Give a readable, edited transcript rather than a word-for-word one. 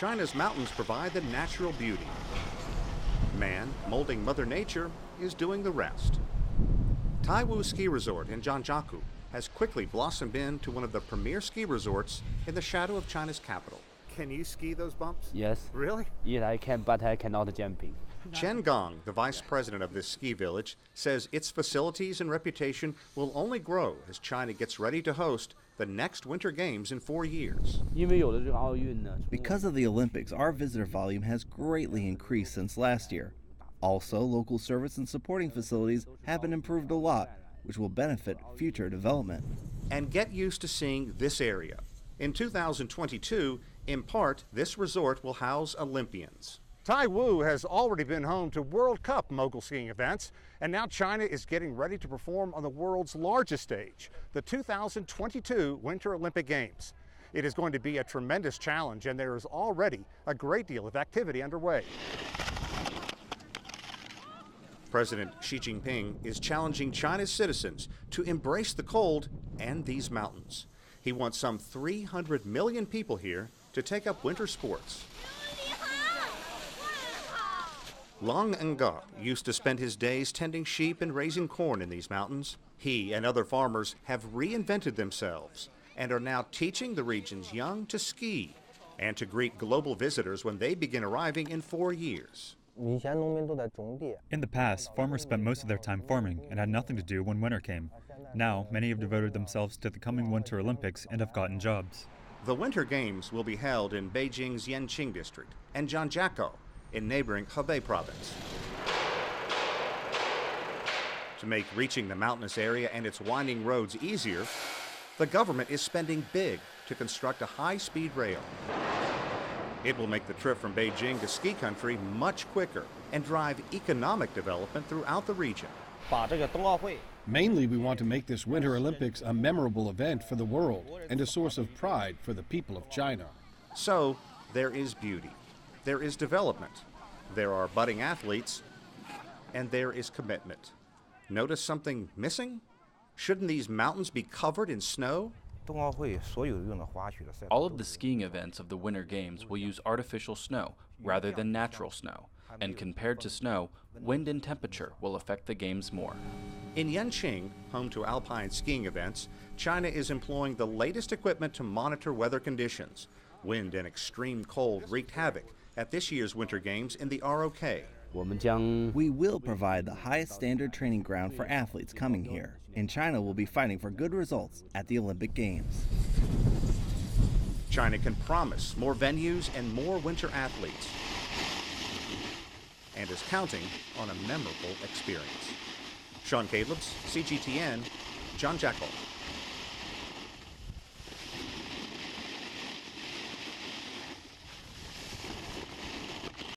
China's mountains provide the natural beauty. Man, molding Mother Nature, is doing the rest. Taiwu Ski Resort in Zhangjiakou has quickly blossomed into one of the premier ski resorts in the shadow of China's capital. Can you ski those bumps? Yes. Really? Yes, I can, but I cannot jumping. Chen Gong, the vice president of this ski village, says its facilities and reputation will only grow as China gets ready to host the next Winter Games in 4 years. Because of the Olympics, our visitor volume has greatly increased since last year. Also, local service and supporting facilities have been improved a lot, which will benefit future development. And get used to seeing this area. In 2022, in part, this resort will house Olympians. Taiwu has already been home to World Cup mogul skiing events, and now China is getting ready to perform on the world's largest stage, the 2022 Winter Olympic Games. It is going to be a tremendous challenge, and there is already a great deal of activity underway. President Xi Jinping is challenging China's citizens to embrace the cold and these mountains. He wants some 300 million people here to take up winter sports. Long Nga used to spend his days tending sheep and raising corn in these mountains. He and other farmers have reinvented themselves and are now teaching the region's young to ski and to greet global visitors when they begin arriving in 4 years. In the past, farmers spent most of their time farming and had nothing to do when winter came. Now, many have devoted themselves to the coming Winter Olympics and have gotten jobs. The Winter Games will be held in Beijing's Yanqing district and Zhangjiakou in neighboring Hebei province. To make reaching the mountainous area and its winding roads easier, the government is spending big to construct a high-speed rail. It will make the trip from Beijing to ski country much quicker and drive economic development throughout the region. Mainly, we want to make this Winter Olympics a memorable event for the world and a source of pride for the people of China. So, there is beauty, there is development, there are budding athletes, and there is commitment. Notice something missing? Shouldn't these mountains be covered in snow? All of the skiing events of the Winter Games will use artificial snow rather than natural snow, and compared to snow, wind and temperature will affect the games more. In Yanqing, home to alpine skiing events, China is employing the latest equipment to monitor weather conditions. Wind and extreme cold wreaked havoc at this year's Winter Games in the ROK. We will provide the highest standard training ground for athletes coming here, and China will be fighting for good results at the Olympic Games. China can promise more venues and more winter athletes, and is counting on a memorable experience. Sean Calebs, CGTN, Zhangjiakou.